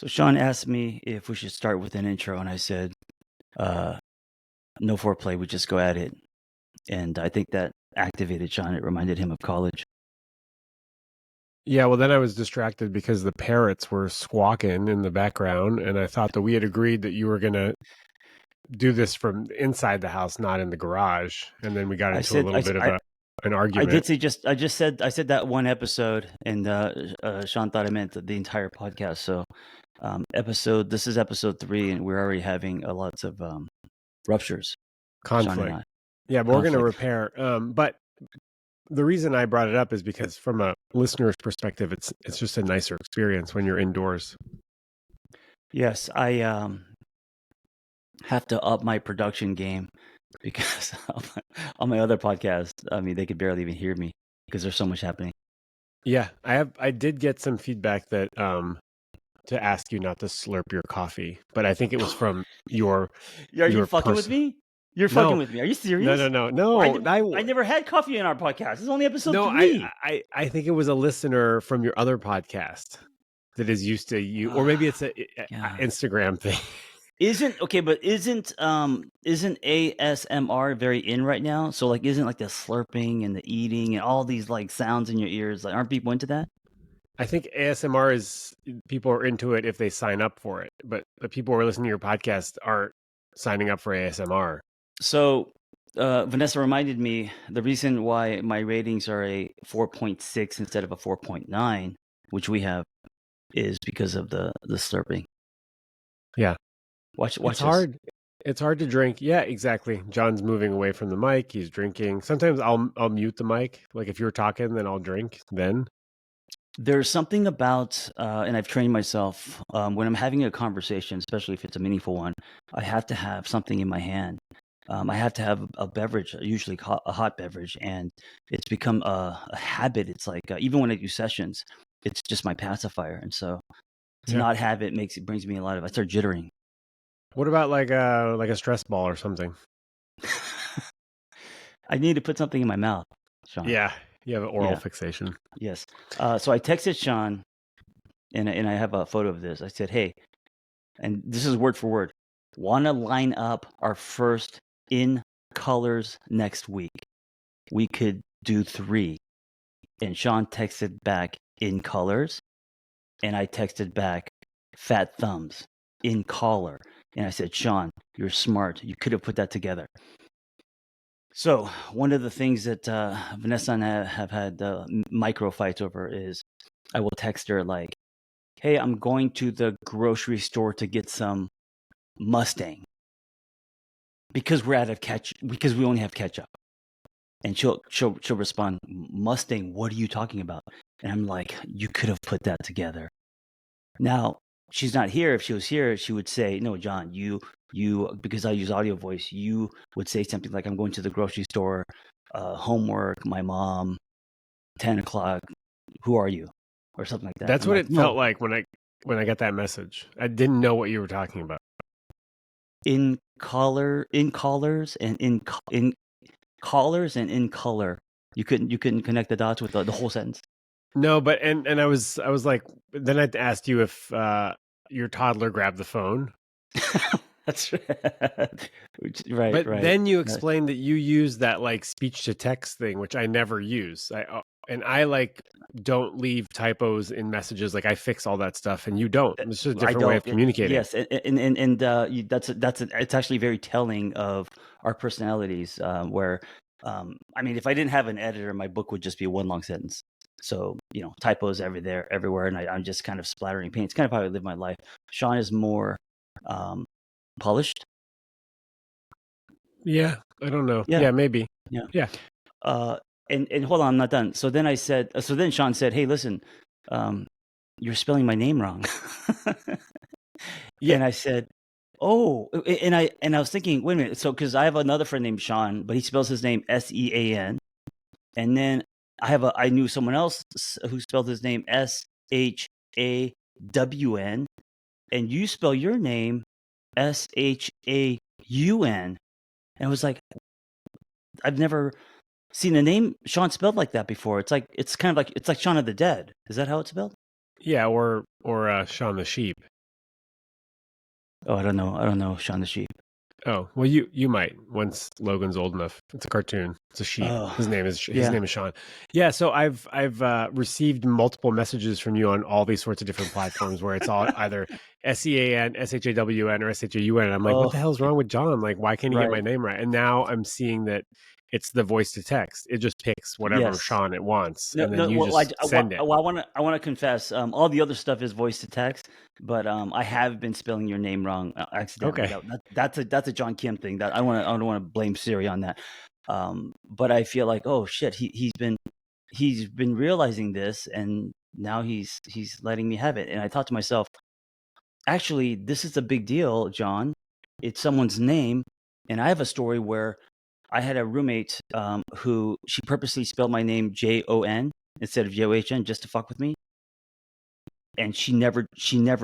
So Shaun asked me if we should start with an intro, and I said, uh, no foreplay, we just go at it. And I think that activated Shaun. It reminded him of college. Yeah, well, then I was distracted because the parrots were squawking in the background, and I thought that we had agreed that you were going to do this from inside the house, not in the garage. And then we got I into a said, little bit of an I did argument. say I said that one episode, and Shaun thought I meant the entire podcast. So, this is episode 3, and we're already having lots of ruptures, Shaun and Conflict. I. Yeah, but we're going to repair. But the reason I brought it up is because from a listener's perspective, it's just a nicer experience when you're indoors. Yes, I have to up my production game because on my other podcast, I mean, they could barely even hear me because there's so much happening. Yeah, I did get some feedback that to ask you not to slurp your coffee, but I think it was from your Are you your fucking with me? You're fucking No, with me. Are you no, serious? no, no, no. I never had coffee in our podcast. This is only episode No, 3. I think it was a listener from your other podcast that is used to you, or maybe it's a Yeah. Instagram thing. Isn't ASMR very in right now? So like, isn't like the slurping and the eating and all these like sounds in your ears? Like, aren't people into that? I think ASMR is people are into it if they sign up for it, but the people who are listening to your podcast aren't signing up for ASMR. So Vanessa reminded me the reason why my ratings are a 4.6 instead of a 4.9, which we have, is because of the slurping. Yeah, Watch it's this. hard. It's hard to drink. Yeah, exactly. John's moving away from the mic. He's drinking. Sometimes I'll mute the mic. Like if you're talking, then I'll drink. Then There's something about, and I've trained myself, when I'm having a conversation, especially if it's a meaningful one, I have to have something in my hand. I have to have a beverage, usually a hot beverage, and it's become a habit. It's like even when I do sessions, it's just my pacifier, and so to not have it brings me a lot of. I start jittering. What about like a stress ball or something? I need to put something in my mouth, Shaun. Yeah, you have an oral fixation. Yes. So I texted Shaun, and I have a photo of this. I said, "Hey," and this is word for word. Want to line up our first in colors next week? We could do 3. And Shaun texted back in colors, and I texted back fat thumbs in collar. And I said, Shaun, you're smart. You could have put that together. So one of the things that Vanessa and I have had micro fights over is I will text her like, hey, I'm going to the grocery store to get some Mustang because we're out of because we only have ketchup. And she'll respond, Mustang, what are you talking about? And I'm like, you could have put that together. Now, she's not here. If she was here, she would say, no, John, you, because I use audio voice, you would say something like, I'm going to the grocery store, homework, my mom, 10 o'clock, who are you? Or something like that. That's what it felt like when I got that message. I didn't know what you were talking about. In collars and in collars and in color. You couldn't connect the dots with the whole sentence. No, but and I was like, then I asked you if your toddler grabbed the phone. That's right. But then you explained that you use that like speech to text thing, which I never use. I like don't leave typos in messages. Like I fix all that stuff, and you don't. It's just a different way of communicating. Yes, and it's actually very telling of our personalities. Where I mean, if I didn't have an editor, my book would just be one long sentence. So typos everywhere, and I'm just kind of splattering paint. It's kind of how I live my life. Shaun is more polished. Yeah, I don't know. Yeah, maybe. Yeah. And hold on, I'm not done. So then Shaun said, "Hey, listen, you're spelling my name wrong." And I said, "Oh," and I was thinking, wait a minute. So because I have another friend named Shaun, but he spells his name Sean, and then I knew someone else who spelled his name Shawn, and you spell your name Shaun, and I was like, I've never seen a name Shaun spelled like that before. It's like Shaun of the Dead. Is that how it's spelled? Yeah, or Shaun the Sheep. Oh, I don't know, Shaun the Sheep. Oh, well, you might once Logan's old enough. It's a cartoon. It's a sheep. Oh, His name is yeah. Shaun. Yeah, so I've received multiple messages from you on all these sorts of different platforms where it's all either SEAN, SHAWN, or SHAUN. And I'm like, what Oh, the hell's wrong with John? Like, why can't he get my right. name right? And now I'm seeing that it's the voice to text. It just picks whatever Yes. Shaun it wants, No, and then no. you Well, just send it. I want to confess. All the other stuff is voice to text, but I have been spelling your name wrong accidentally. Okay. That's a John Kim thing. That I don't want to blame Siri on that. But I feel like, oh shit, he's been realizing this, and now he's letting me have it. And I thought to myself, actually, this is a big deal, John. It's someone's name, and I have a story where I had a roommate who she purposely spelled my name Jon instead of John just to fuck with me, and she never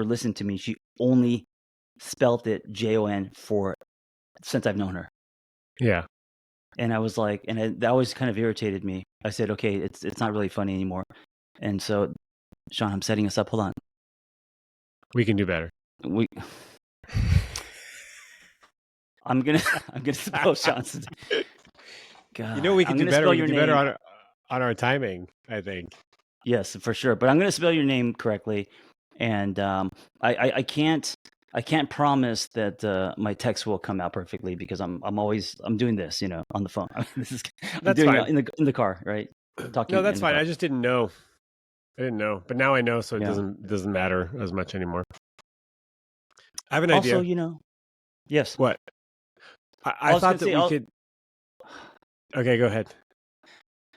listened to me. She only spelt it Jon for since I've known her. Yeah. And I was like, that always kind of irritated me. I said, okay, it's not really funny anymore. And so, Shaun, I'm setting us up. Hold on. We can do better. We, I'm gonna I'm gonna spell Shaun's. God, You know, we I'm could do gonna better. spell We could your do better name. on our timing, I think. Yes, for sure. But I'm going to spell your name correctly, and I can't promise that my text will come out perfectly because I'm doing this, on the phone. This is I'm That's doing it fine. in the car, right? No, Talking in that's the fine. car. I just didn't know. I didn't know, but now I know, so it Yeah. doesn't matter as much anymore. I have an Also, idea. yes. What? I I was going thought to that say, we could. Okay, go ahead.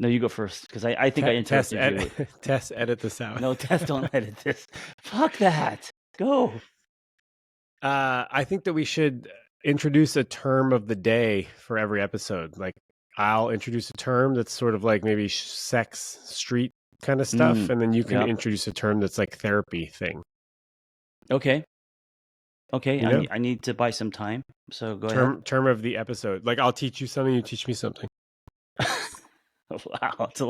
no, you go first because I think I Test interrupted you. test edit this out. No, Tess, don't edit this. Fuck that. Go. I think that we should introduce a term of the day for every episode. Like, I'll introduce a term that's sort of like maybe sex, street kind of stuff, and then you can Yep. introduce a term that's like therapy thing. Okay. Okay. You know, I need to buy some time. So go ahead. term of the episode. Like, I'll teach you something, you teach me something. Wow, that's a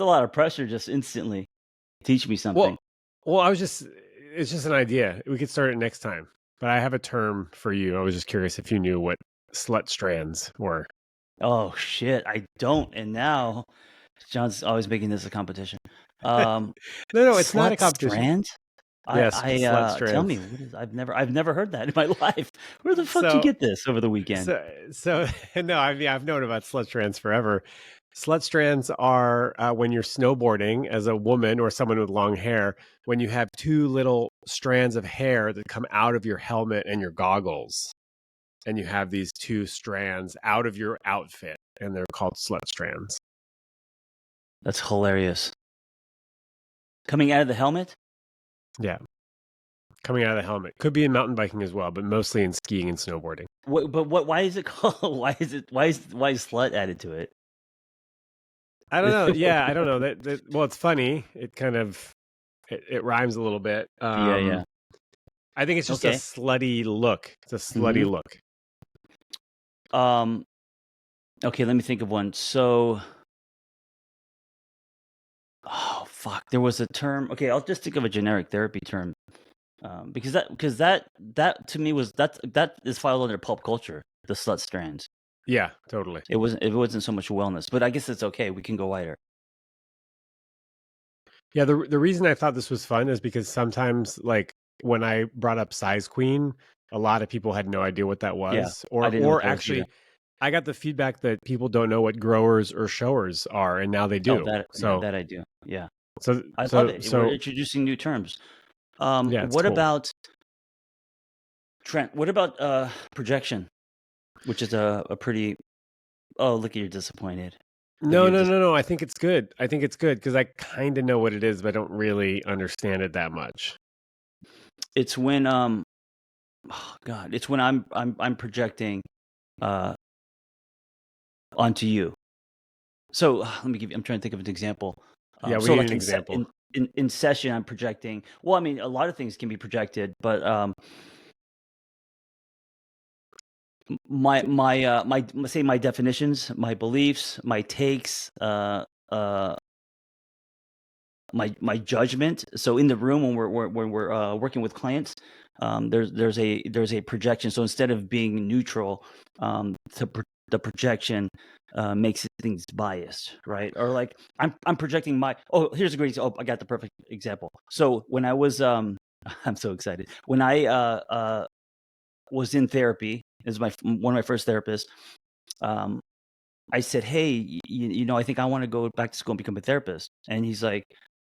lot of pressure just instantly. Teach me something. Well, it's just an idea. We could start it next time. But I have a term for you. I was just curious if you knew what slut strands were. Oh shit, I don't. And now John's always making this a competition. No, it's not a Slut competition. strand? Yes, slut Tell strands. me what is I've never heard that in my life. Where the fuck did you So, get this over the weekend? so no, I mean, I've known about slut strands forever. Slut strands are when you're snowboarding as a woman or someone with long hair, when you have two little strands of hair that come out of your helmet and your goggles. And you have these two strands out of your outfit, and they're called slut strands. That's hilarious. Coming out of the helmet? Yeah. Coming out of the helmet. Could be in mountain biking as well, but mostly in skiing and snowboarding. Why is it called why is slut added to it? I don't know. Yeah, I don't know. Well, it's funny. It kind of it rhymes a little bit. Yeah. I think it's just a Okay. slutty look. It's a slutty look. Okay, let me think of one. So, oh fuck, there was a term. Okay, I'll just think of a generic therapy term, because that to me that is filed under pulp culture. The slut strands. Yeah, totally. It wasn't so much wellness, but I guess it's okay. We can go wider. Yeah, the reason I thought this was fun is because sometimes, like when I brought up size queen, a lot of people had no idea what that was, Yeah, I didn't know what that was actually, either. I got the feedback that people don't know what growers or showers are, and now they Oh, do. that I do. Yeah, So, I love so, it. We're so, introducing new terms. yeah, it's What cool. about Trent? What about projection, which is a pretty. Oh, look at you're disappointed. No. I think it's good. I think it's good because I kind of know what it is, but I don't really understand it that much. It's when oh God, it's when I'm projecting onto you. So let me give you. I'm trying to think of an example. Yeah, we So need like an example. in session, I'm projecting. Well, I mean, a lot of things can be projected, but my say my definitions, my beliefs, my takes, my judgment. So in the room when we're working with clients, there's a projection. So instead of being neutral, the projection makes things biased, right? Or like I'm projecting my. Oh, here's a great. Oh, I got the perfect example. So when I was I'm so excited when I was in therapy. This is one of my first therapists. I said, hey, I think I want to go back to school and become a therapist. And he's like,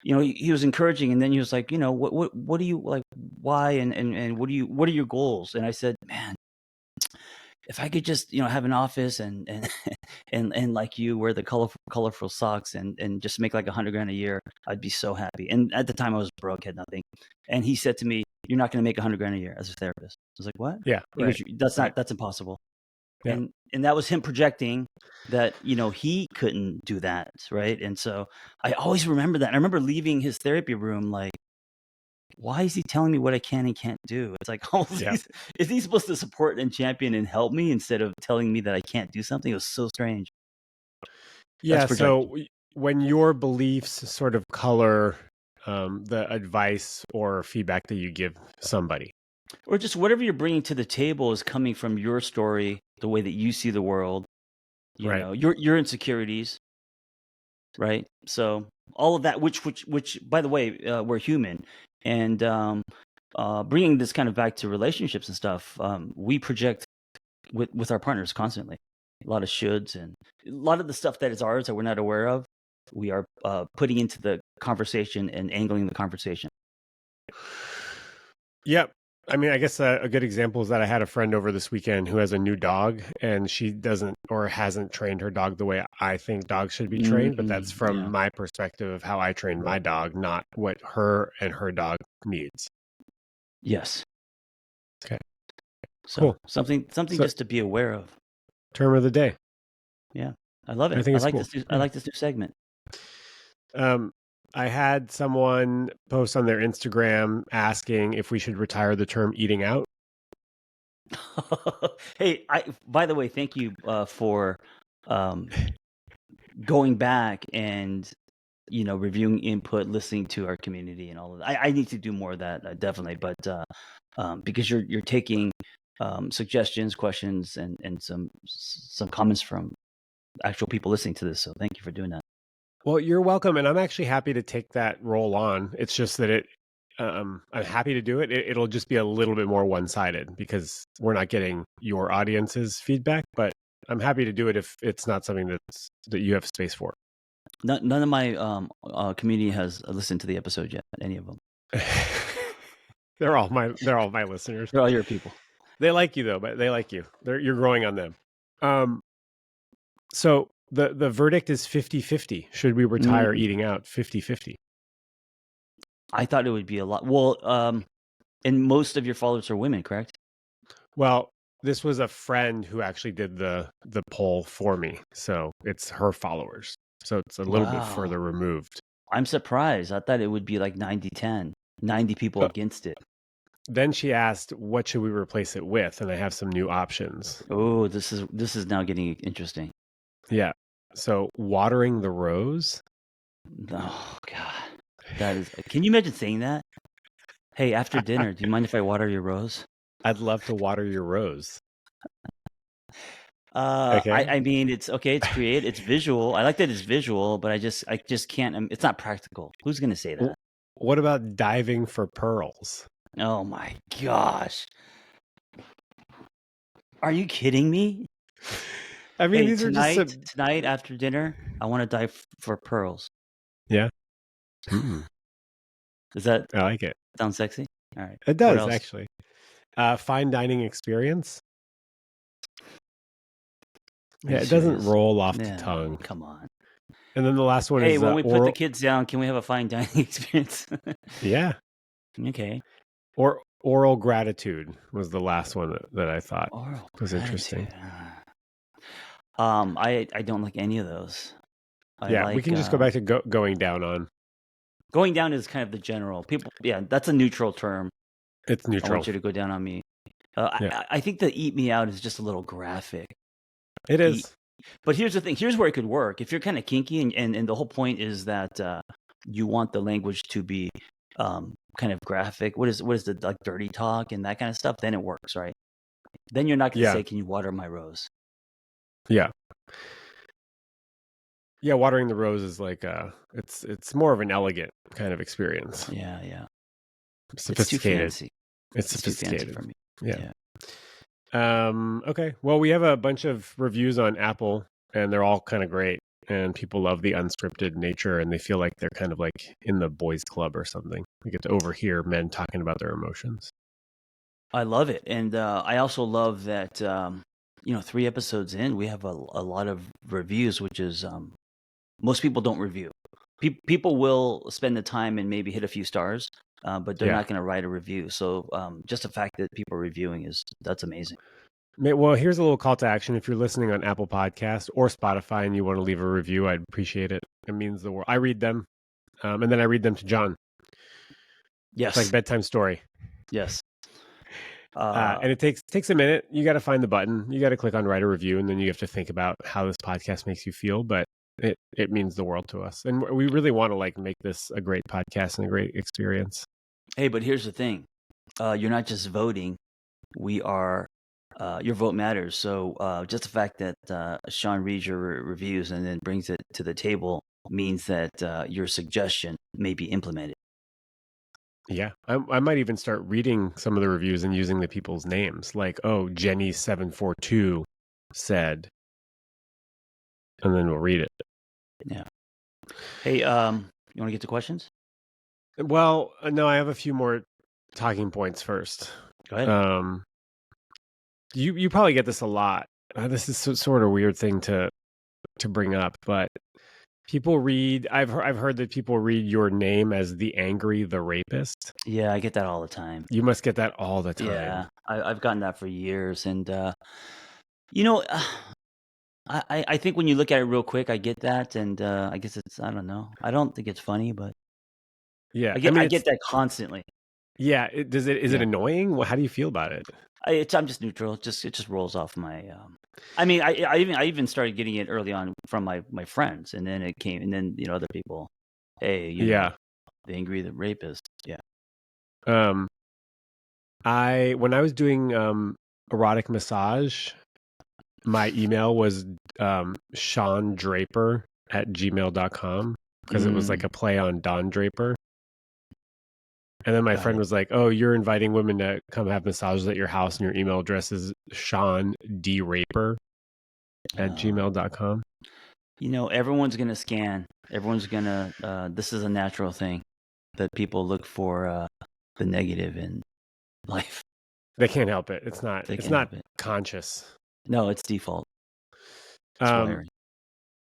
he was encouraging. And then he was like, what do you like? Why? And what are your goals? And I said, man, if I could just, have an office and and like you wear the colorful socks and just make like $100,000 a year, I'd be so happy. And at the time I was broke, had nothing. And he said to me, you're not going to make $100,000 a year as a therapist. I was like, what? Yeah. He Right. goes, that's impossible. Yeah. And that was him projecting that, he couldn't do that. Right. And so I always remember that. And I remember leaving his therapy room like, why is he telling me what I can and can't do? It's like, is he supposed to support and champion and help me instead of telling me that I can't do something? It was so strange. Yeah. So when your beliefs sort of color the advice or feedback that you give somebody, or just whatever you're bringing to the table is coming from your story, the way that you see the world, your insecurities, right? So all of that, which by the way, we're human, and bringing this kind of back to relationships and stuff, we project with our partners constantly. A lot of shoulds and a lot of the stuff that is ours that we're not aware of, we are putting into the conversation and angling the conversation. Yep. I mean, I guess a good example is that I had a friend over this weekend who has a new dog, and she doesn't or hasn't trained her dog the way I think dogs should be trained. But that's from my perspective of how I train my dog, not what her and her dog needs. Yes. Okay. So cool. Something just to be aware of. Term of the day. Yeah, I love it. I like this. I like this new segment. I had someone post on their Instagram asking if we should retire the term eating out. Hey, by the way, thank you for going back and reviewing input, listening to our community and all of that. I need to do more of that, definitely. But because you're taking suggestions, questions, and some comments from actual people listening to this. So thank you for doing that. Well, you're welcome. And I'm actually happy to take that role on. It's just that I'm happy to do it. It'll just be a little bit more one-sided because we're not getting your audience's feedback, but I'm happy to do it if it's not something that you have space for. None of my community has listened to the episode yet, any of them. They're all my listeners. They're all your people. They like you though, but they like you. You're growing on them. So the verdict is 50-50. Should we retire eating out 50-50? I thought it would be a lot. Well, and most of your followers are women, correct? Well, this was a friend who actually did the poll for me. So it's her followers. So it's a little bit further removed. I'm surprised. I thought it would be like 90-10. 90 people against it. Then she asked, what should we replace it with? And I have some new options. Oh, this is now getting interesting. Yeah. So watering the rose. Oh, God. That is. Can you imagine saying that? Hey, after dinner, do you mind if I water your rose? I'd love to water your rose. Okay. I mean, it's okay. It's creative. It's visual. I like that it's visual, but I just can't. It's not practical. Who's going to say that? What about diving for pearls? Oh my gosh. Are you kidding me? I mean, these tonight, are just tonight after dinner, I want to dive for pearls. Yeah. Does that I like it. Sound sexy? All right. It does, actually. Fine dining experience. Yeah, it doesn't roll off the tongue. Come on. And then the last one is... Hey, when we put the kids down, can we have a fine dining experience? Yeah. Okay. Or oral gratitude was the last one that I thought was interesting. I don't like any of those. We can just go back to going down on. Going down is kind of the general. People, that's a neutral term. It's neutral. I want you to go down on me. I think the eat me out is just a little graphic. It is. But here's the thing. Here's where it could work. If you're kind of kinky and the whole point is that you want the language to be kind of graphic. What is the like dirty talk and that kind of stuff? Then it works, right? Then you're not going to say, "Can you water my rose?" Yeah. Yeah, watering the rose is like it's more of an elegant kind of experience. Yeah. Sophisticated. It's too fancy. It's It's too fancy sophisticated for me. Yeah. Okay. Well, we have a bunch of reviews on Apple, and they're all kind of great. And people love the unscripted nature, and they feel like they're kind of like in the boys' club or something. We get to overhear men talking about their emotions. I love it, and I also love that 3 episodes in, we have a lot of reviews, which is most people don't review. People will spend the time and maybe hit a few stars, but they're Yeah. not going to write a review. So just the fact that people are reviewing that's amazing. Well, here's a little call to action. If you're listening on Apple Podcasts or Spotify and you want to leave a review, I'd appreciate it. It means the world. I read them, and then I read them to John. Yes, It's like a bedtime story. yes. And it takes a minute. You got to find the button. You got to click on write a review, and then you have to think about how this podcast makes you feel. But it means the world to us, and we really want to like make this a great podcast and a great experience. Hey, but here's the thing: you're not just voting. We are. Your vote matters. So just the fact that Shaun reads your reviews and then brings it to the table means that your suggestion may be implemented. Yeah, I might even start reading some of the reviews and using the people's names, like Jenny742 said, and then we'll read it. Yeah. Hey, you want to get to questions? Well, no, I have a few more talking points first. Go ahead. You probably get this a lot. This is sort of a weird thing to bring up, but people read. I've heard that people read your name as the angry, the rapist. Yeah, I get that all the time. You must get that all the time. Yeah, I've gotten that for years, and you know, I think when you look at it real quick, I get that, and I guess I don't know. I don't think it's funny, but yeah, I get that constantly. Yeah, is it annoying? How do you feel about it? I'm just neutral. It just rolls off my. I mean, I even started getting it early on from my friends, and then it came, and then other people. Hey, know, the angry, the rapist. Yeah. When I was doing erotic massage, my email was ShaunDraper@gmail.com because it was like a play on Don Draper. And then my friend was like, "Oh, you're inviting women to come have massages at your house, and your email address is ShaunDraper@gmail.com." Everyone's gonna scan. Everyone's gonna. This is a natural thing that people look for the negative in life. They can't help it. It's not. It's not conscious. No, it's default.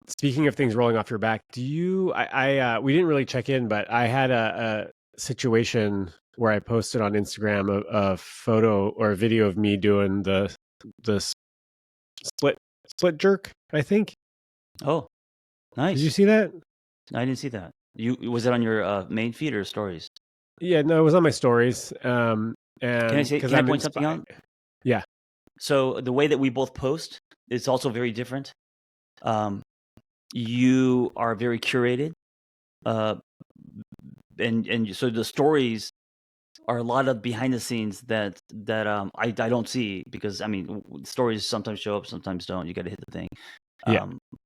Speaking of things rolling off your back, do you? We didn't really check in, but I had a situation where I posted on Instagram a photo or a video of me doing the split jerk, I think. Oh, nice. Did you see that? I didn't see that. Was it on your main feed or stories? Yeah, no, it was on my stories. And can I point something out? Yeah. So the way that we both post is also very different. You are very curated, and so the stories are a lot of behind the scenes that I don't see, because I mean, stories sometimes show up, sometimes don't. You got to hit the thing.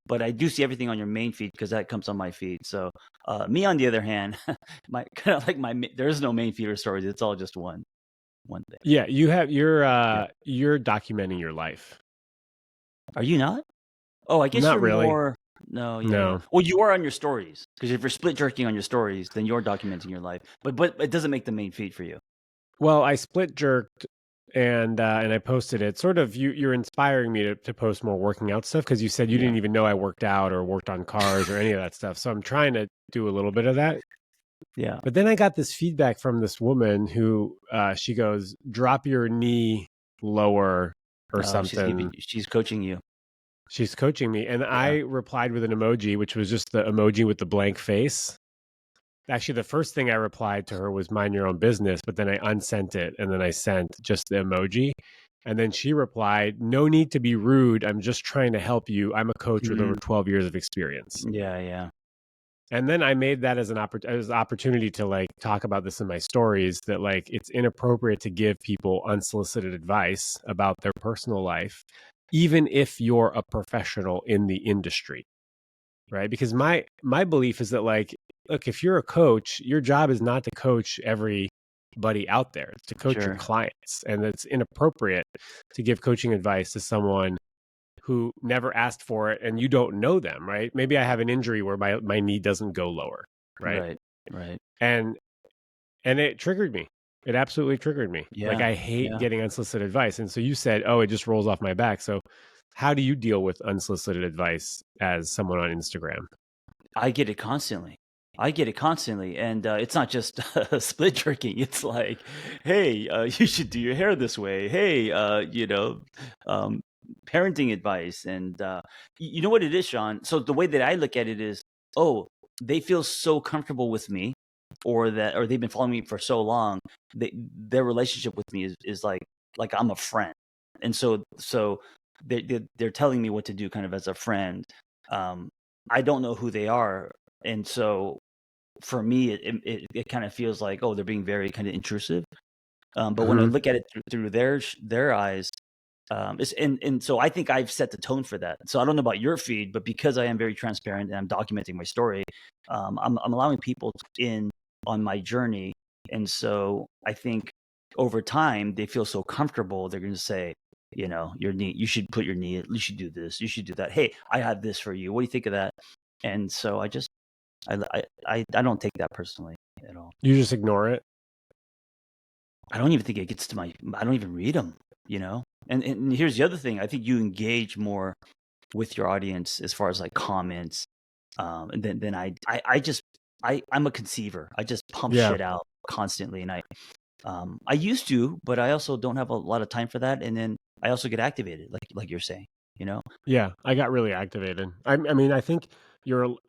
But I do see everything on your main feed because that comes on my feed. So me, on the other hand, there is no main feed or stories. It's all just one thing. Yeah, you're documenting your life. Are you not? Oh, I guess not you're really. more. No, yeah. No. Well, you are on your stories, because if you're split jerking on your stories, then you're documenting your life. But it doesn't make the main feed for you. Well, I split jerked and I posted it. Sort of, you're inspiring me to post more working out stuff, because you said you didn't even know I worked out or worked on cars or any of that stuff. So I'm trying to do a little bit of that. Yeah. But then I got this feedback from this woman who she goes, "Drop your knee lower," or something. She's coaching you. She's coaching me. And I replied with an emoji, which was just the emoji with the blank face. Actually, the first thing I replied to her was "mind your own business," but then I unsent it, and then I sent just the emoji. And then she replied, "No need to be rude. I'm just trying to help you. I'm a coach with over 12 years of experience." Yeah. And then I made that as an opportunity to like talk about this in my stories, that like it's inappropriate to give people unsolicited advice about their personal life, even if you're a professional in the industry, right? Because my belief is that like, look, if you're a coach, your job is not to coach everybody out there, it's to coach your Sure. clients, and it's inappropriate to give coaching advice to someone who never asked for it and you don't know them, right? Maybe I have an injury where my knee doesn't go lower, right? Right. Right. And it triggered me. It absolutely triggered me. Like, Yeah. I hate Yeah. getting unsolicited advice. And so you said, "Oh, it just rolls off my back." So how do you deal with unsolicited advice as someone on Instagram? I get it constantly. I get it constantly, and it's not just split tricking. It's like, hey, you should do your hair this way. Hey, um, parenting advice, and you know what it is, Sean. So the way that I look at it is, oh, they feel so comfortable with me, or they've been following me for so long. Their relationship with me is like I'm a friend, and so they're telling me what to do, kind of as a friend. Um, I don't know who they are, and so for me, it kind of feels like, oh, they're being very kind of intrusive. But when I Mhm. look at it through their eyes, and so I think I've set the tone for that. So I don't know about your feed, but because I am very transparent and I'm documenting my story, I'm allowing people in on my journey, and so I think over time they feel so comfortable they're going to say, your knee, you should put your knee, you should do this, you should do that. Hey, I have this for you. What do you think of that? And so I don't take that personally at all. You just ignore it? I don't even think it gets to my. I don't even read them. And here's the other thing. I think you engage more with your audience as far as like comments, and then I just I'm a conceiver. I just pump Yeah. shit out constantly, and I used to, but I also don't have a lot of time for that. And then I also get activated, like you're saying, you know. Yeah, I got really activated. I mean, I think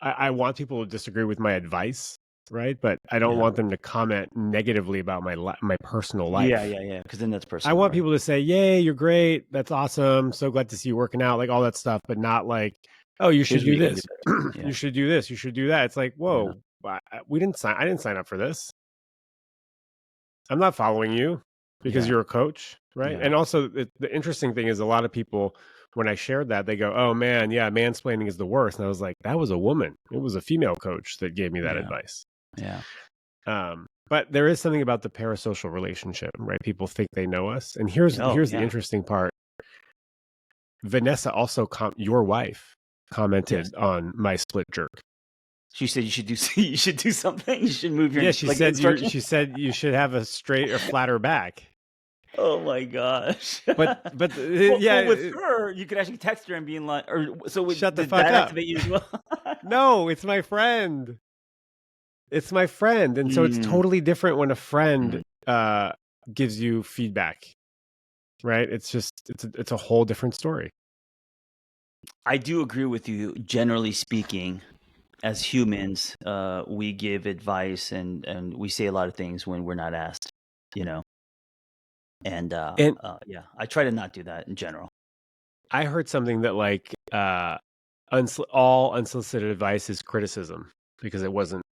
I want people to disagree with my advice, right? But I don't Yeah, want them to comment negatively about my personal yeah, life. yeah, yeah. Because then that's I personal, want right? people to say, "Yay, you're great. That's awesome. So glad to see you working out," like all that stuff, but not like, "Oh, you should Here's what do you got to do this. better. Yeah, You should do this. You should do that." It's like, yeah, "Whoa, I didn't sign up for this. I'm not following you because yeah, you're a coach, right?" yeah, And also, the interesting thing is, a lot of people, when I shared that, they go, "Oh man, yeah, mansplaining is the worst." And I was like, "That was a woman. It was a female coach that gave me that yeah, advice." yeah. But there is something about the parasocial relationship, right? People think they know us, and Oh, here's the yeah. interesting part. Vanessa also, your wife, Yes. commented on my split jerk. She said you should do you should do something. You should move your Yeah, she like said instruction. she said you should have a straight or flatter back. Oh my gosh. But Well, with yeah, her, you could actually text her and being like, or so shut the did fuck that up. activate you as well? No, it's my friend. It's my friend, and so it's Mm, totally different when a friend mm. gives you feedback, right? It's just it's a whole different story. I do agree with you. Generally speaking, as humans, we give advice and we say a lot of things when we're not asked. You know, and And yeah, I try to not do that in general. I heard something that like all unsolicited advice is criticism because it Right. It wasn't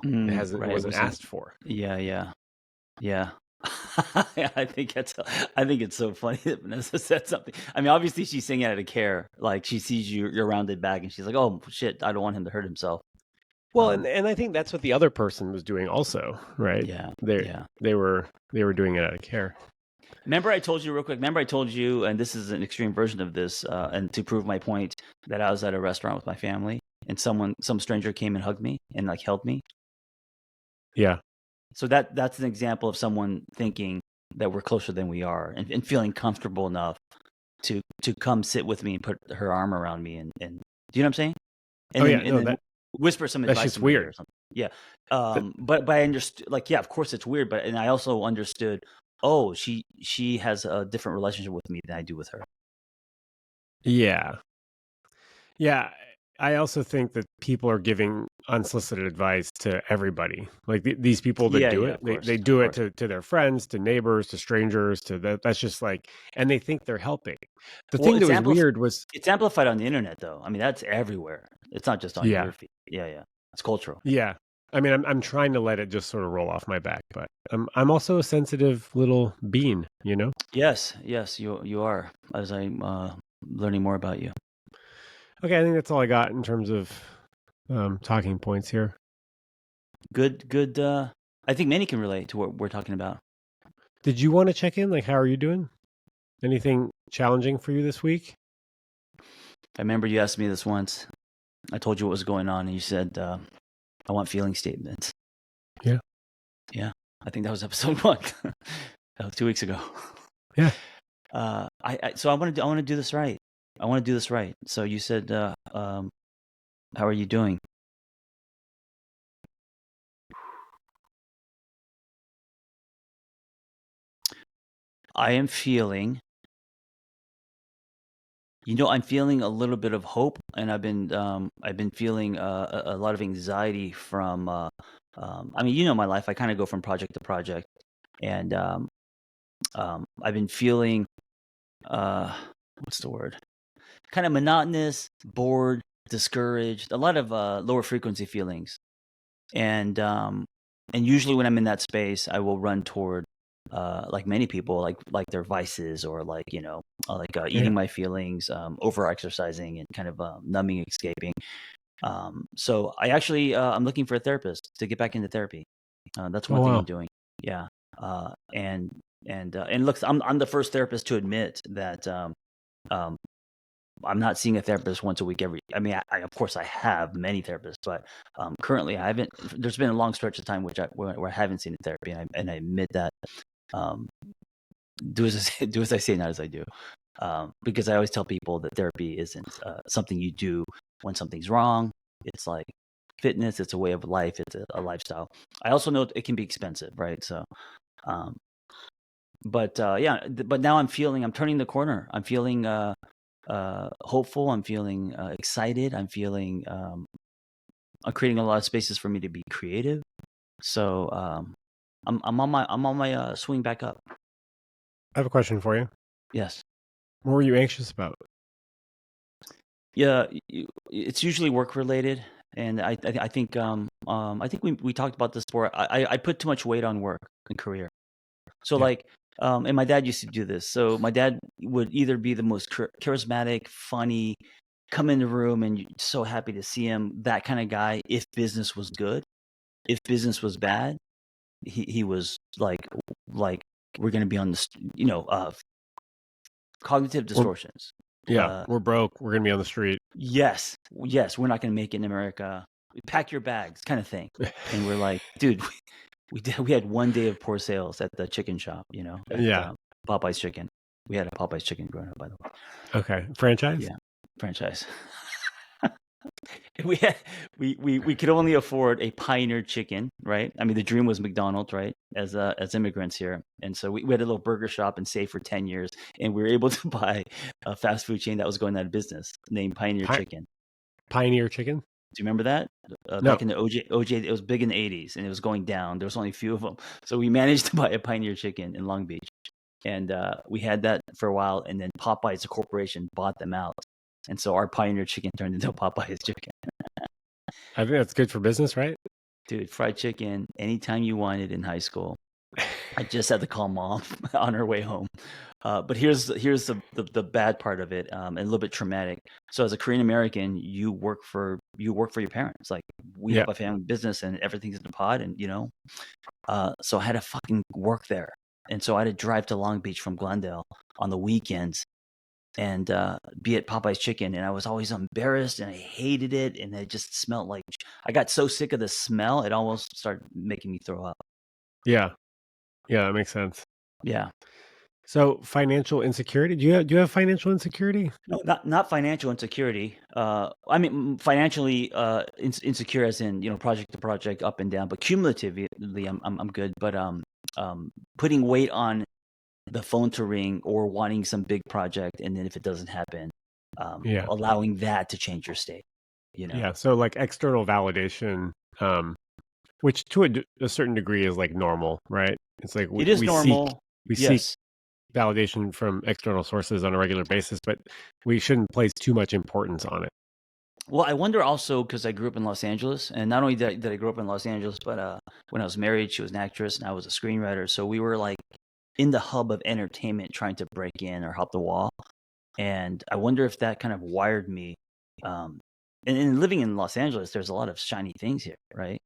wasn't. asked for. Yeah. Yeah. Yeah. Yeah, I think it's so funny that Vanessa said something. I mean, obviously she's saying it out of care. Like she sees you're rounded back and she's like, "Oh shit, I don't want him to hurt himself." Well, Um, and I think that's what the other person was doing also, right? yeah, They yeah. they were doing it out of care. Remember I told you real quick. Remember I told you, and this is an extreme version of this, and to prove my point, that I was at a restaurant with my family and some stranger came and hugged me and like held me. Yeah. So that's an example of someone thinking that we're closer than we are and feeling comfortable enough to come sit with me and put her arm around me and do you know what I'm saying? Oh And then yeah, and no, then whisper some that's advice just in my ear weird. or something. Yeah. That, But I understood, like, yeah, of course it's weird, but and I also understood, oh, she has a different relationship with me than I do with her. yeah. Yeah, I also think that people are giving unsolicited advice to everybody. Like these people that Yeah, do yeah, it, of course, they of do it course. to their friends, to neighbors, to strangers, to that. That's just like, and they think they're helping. The Well, thing that was weird was, it's amplified on the internet though. I mean, that's everywhere. It's not just on yeah, your feed. Yeah, yeah. It's cultural. Yeah. I mean, I'm trying to let it just sort of roll off my back, but I'm also a sensitive little bean, you know? Yes, you are. As I'm learning more about you. Okay, I think that's all I got in terms of talking points here. Good. I think many can relate to what we're talking about. Did you want to check in? Like, how are you doing? Anything challenging for you this week? I remember you asked me this once. I told you what was going on, and you said, "I want feeling statements." Yeah. Yeah. I think that was episode 1. That was 2 weeks ago. Yeah. So I want to do this right. I want to do this right. So you said, "How are you doing?" I am feeling. I'm feeling a little bit of hope, and I've been feeling a lot of anxiety from. I mean, my life. I kind of go from project to project, and I've been feeling. What's the word? Kind of monotonous, bored, discouraged. A lot of lower frequency feelings, and usually when I'm in that space, I will run toward. Like many people, like their vices, or like Yeah. eating my feelings, over exercising, and kind of numbing, escaping. So I actually I'm looking for a therapist to get back into therapy. That's Oh, one thing wow. I'm doing. Yeah. And look, I'm the first therapist to admit that um, I'm not seeing a therapist once a week every. I mean, of course I have many therapists, but currently I haven't. There's been a long stretch of time where I haven't seen a therapy, and I admit that. Um, do as I say, do as I say, not as I do. Because I always tell people that therapy isn't something you do when something's wrong. It's like fitness. It's a way of life. It's a lifestyle. I also know it can be expensive, right? So, um, but but now I'm turning the corner. I'm feeling hopeful. I'm feeling excited. I'm creating a lot of spaces for me to be creative. So I'm on my swing back up. I have a question for you. Yes. What were you anxious about? Yeah, it's usually work related, and I think I think we talked about this before. I put too much weight on work and career. So Yeah. like, and my dad used to do this. So my dad would either be the most charismatic, funny, come in the room and you're so happy to see him, that kind of guy. If business was good, if business was bad, he was like we're gonna be on the cognitive We're, distortions. yeah. Uh, We're broke. We're going to be on the street. Yes, we're not gonna make it in America. Pack your bags, kind of thing. And we're like, dude, we had 1 day of poor sales at the chicken shop, at Yeah. Popeye's Chicken. We had a Popeye's Chicken growing up, by the way. Okay. Franchise? Yeah, franchise. we had we could only afford a Pioneer Chicken, right? I mean, the dream was McDonald's, right? As immigrants here, and so we had a little burger shop and saved for 10 years, and we were able to buy a fast food chain that was going out of business named Pioneer Chicken. Pioneer Chicken? Do you remember that? No. Back in the OJ, it was big in the 80s, and it was going down. There was only a few of them. So we managed to buy a Pioneer Chicken in Long Beach. And we had that for a while, and then Popeyes, the corporation, bought them out. And so our Pioneer Chicken turned into Popeyes Chicken. I think that's good for business, right? Dude, fried chicken anytime you wanted in high school. I just had to call mom on her way home. But here's the bad part of it, and a little bit traumatic. So as a Korean American, you work for your parents. Like we Yeah. have a family business and everything's in a pod, and so I had to fucking work there, and so I had to drive to Long Beach from Glendale on the weekends and be at Popeye's Chicken, and I was always embarrassed and I hated it, and it just smelled like I got so sick of the smell, it almost started making me throw up. Yeah. Yeah, that makes sense. Yeah. So financial insecurity. Do you have financial insecurity? No, not financial insecurity. I mean, financially insecure, as in project to project, up and down. But cumulatively, I'm good. But putting weight on the phone to ring or wanting some big project, and then if it doesn't happen, Yeah. allowing that to change your state. Yeah. So like external validation, which to a certain degree is like normal, right? It's like It is normal. we seek Yes. validation from external sources on a regular basis, but we shouldn't place too much importance on it. Well, I wonder also because I grew up in Los Angeles, and not only did I grow up in Los Angeles, but when I was married, she was an actress and I was a screenwriter. So we were like in the hub of entertainment, trying to break in or hop the wall. And I wonder if that kind of wired me. Um, and living in Los Angeles, there's a lot of shiny things here, right?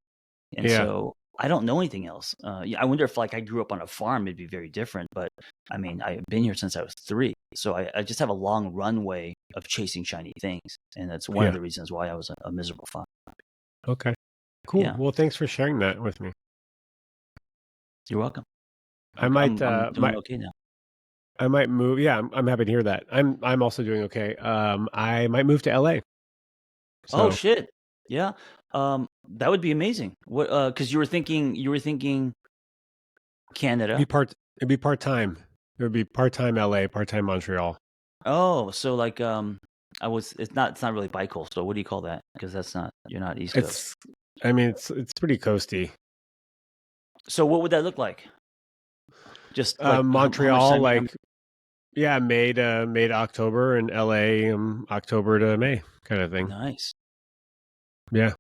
And Yeah. so I don't know anything else. Yeah, I wonder if like I grew up on a farm, it'd be very different. But I mean, I've been here since I was 3, so I just have a long runway of chasing shiny things, and that's one of Yeah. the reasons why I was a miserable father. Okay. Cool. Yeah, Well, thanks for sharing that with me. you're welcome. I might I'm doing okay now. I might move. Yeah, I'm happy to hear that. I'm also doing okay. I might move to LA. Oh So shit, yeah. That would be amazing. What? Because you were thinking Canada. it'd be part-time. It would be part-time LA, part-time Montreal. Oh, so like it's not really bi-coastal. What do you call that? Because you're not East Coast. It's I mean it's pretty coasty. So what would that look like? Just like how much Montreal time? like yeah, May to October, and LA October to May kind of thing. Nice. Yeah.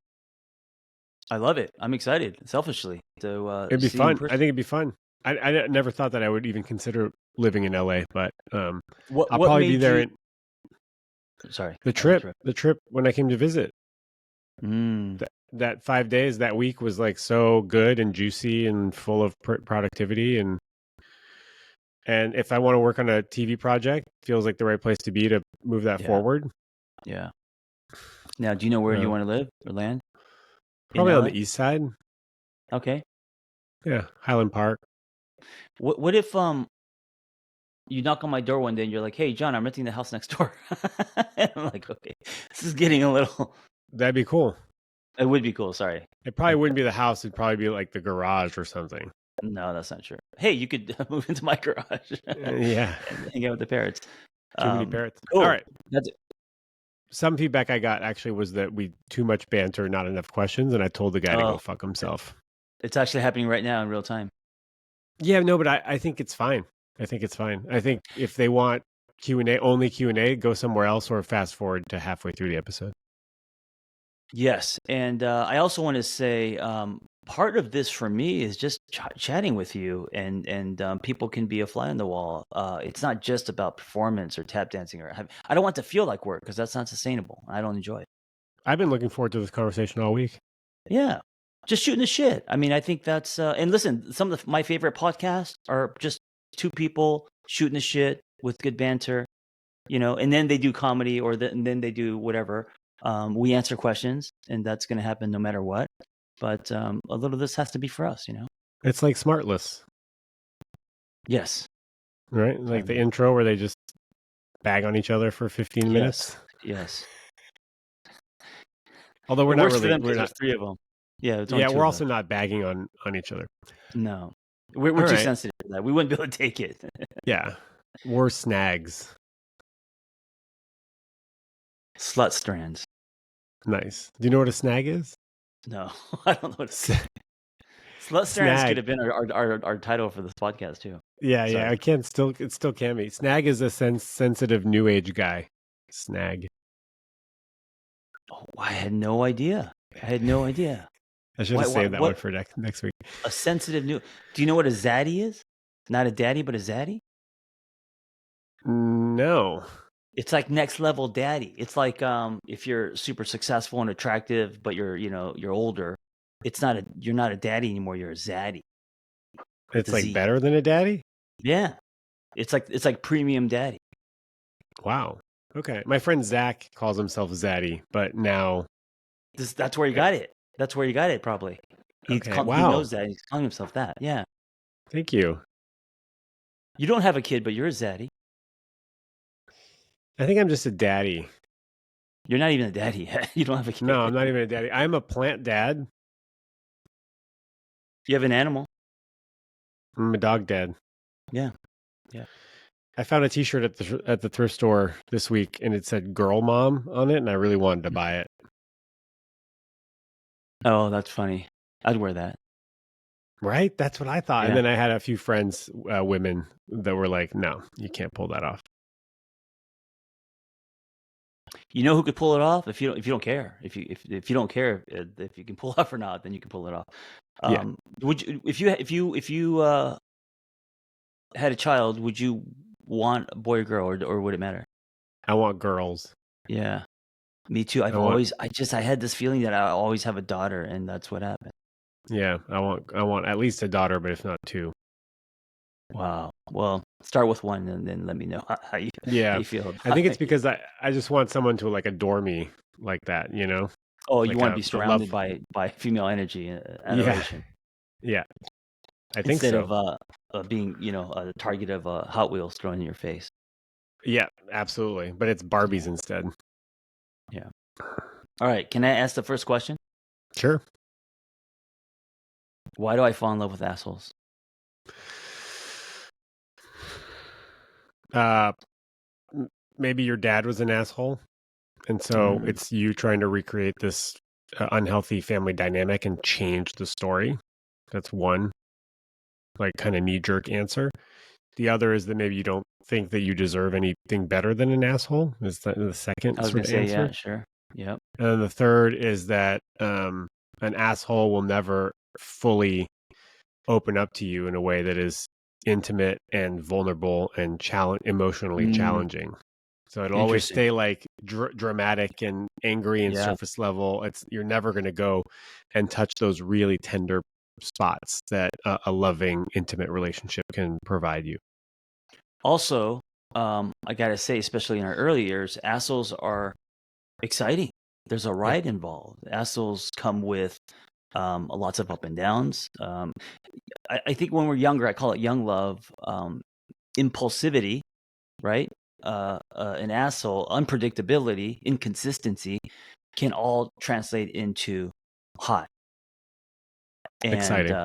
I love it. I'm excited, selfishly, to It'd be see you in fun. I person. think it'd be fun. I never thought that I would even consider living in LA, but I'll What probably be made there you? in Sorry, the I trip. interrupted. The trip when I came to visit. Mm, That 5 days, that week was like so good and juicy and full of productivity, and if I want to work on a TV project, feels like the right place to be to move that yeah, forward. yeah. Now, do you know where you Uh, want to live or land in Probably on LA? the east side. Okay. Yeah, Highland Park. What if you knock on my door one day and you're like, "Hey, John, I'm renting the house next door." And I'm like, "Okay, this is getting a little." That'd be cool. It would be cool. Sorry. It probably wouldn't be the house. It'd probably be like the garage or something. No, that's not true. Hey, you could move into my garage Yeah, and hang out with the parrots. too many parrots. All Cool. right. That's Some feedback I got actually was that we too much banter, not enough questions, and I told the guy to go Oh, fuck himself. it's actually happening right now in real time. Yeah, no, but I think it's fine. I think it's fine. I think if they want Q&A, only Q&A, go somewhere else or fast forward to halfway through the episode. Yes, and I also want to say part of this for me is just chatting with you, and people can be a fly on the wall. It's not just about performance or tap dancing I don't want to feel like work because that's not sustainable. I don't enjoy it. I've been looking forward to this conversation all week. Yeah, just shooting the shit. I mean, I think that's and listen, some of my favorite podcasts are just 2 people shooting the shit with good banter, and then they do comedy and then they do whatever. We answer questions, and that's going to happen no matter what. But a little of this has to be for us. It's like Smartless, Yes. right? Like the intro where they just bag on each other for 15 minutes. Yes. Although we're It not works for really, them because there's 3 of them. Yeah, it's only yeah, 2 we're of also us. not bagging on each other. No, we're All too right. sensitive for that. We wouldn't be able to take it. Yeah. We're snags. Slut strands. Nice. Do you know what a snag is? No, I don't know what it is. Slut strands could Snag. have been our title for this podcast too. Yeah, Sorry. yeah. It still can be. Snag is a sensitive new age guy. Snag. Oh, I had no idea. I should have saved that one What for next week. a sensitive new. Do you know what a zaddy is? Not a daddy, but a zaddy. No. It's like next level daddy. It's like if you're super successful and attractive, but you're older. You're not a daddy anymore. You're a zaddy. It's like better than a daddy? Yeah. It's like premium daddy. Wow. Okay. My friend Zach calls himself Zaddy, but now That's where you got it. That's where you got it probably. He wow. knows that. He's calling himself that. Yeah. Thank you. You don't have a kid, but you're a zaddy. I think I'm just a daddy. You're not even a daddy yet. You don't have a kid. No, I'm not even a daddy. I'm a plant dad. You have an animal. I'm a dog dad. Yeah. Yeah. I found a T-shirt at the thrift store this week, and it said "Girl Mom" on it, and I really wanted to buy it. Oh, that's funny. I'd wear that. Right? That's what I thought. Yeah. And then I had a few friends, women, that were like, "No, you can't pull that off." You know who could pull it off? If you don't care. If you don't care if you can pull it off or not, then you can pull it off. Yeah, Would you if you had a child, would you want a boy or girl, or would it matter? I want girls. Yeah, me too. I want I had this feeling that I always have a daughter, and that's what happened. I want at least a daughter, but if not two. Wow. Well, start with one, and then let me know how Yeah, you feel I think about it's it. because I just want someone to like adore me like that, you know, Oh, you like want to be a love. surrounded by female energy, Yeah, adoration, yeah, I think instead so. of being the target of Hot Wheels thrown in your face. Yeah, absolutely. But it's Barbies Yeah. instead. Yeah. All right. Can I ask the first question? Sure. Why do I fall in love with assholes? Uh, Maybe your dad was an asshole, and so Mm, it's you trying to recreate this unhealthy family dynamic and change the story. That's one like kind of knee jerk answer. The other is that maybe you don't think that you deserve anything better than an asshole. Is that the second I was sort gonna of say, answer? yeah, sure. Yep. And then the third is that an asshole will never fully open up to you in a way that is intimate and vulnerable and emotionally Mm, challenging. So it'll always interesting. stay like dramatic and angry and Yeah. surface level. You're never going to go and touch those really tender spots that a loving, intimate relationship can provide you. Also, I gotta say, especially in our early years, assholes are exciting. There's a Yeah, ride involved. Assholes come with lots of up and downs. I think when we're younger, I call it young love, impulsivity, right? An asshole, unpredictability, inconsistency can all translate into hot. And exciting.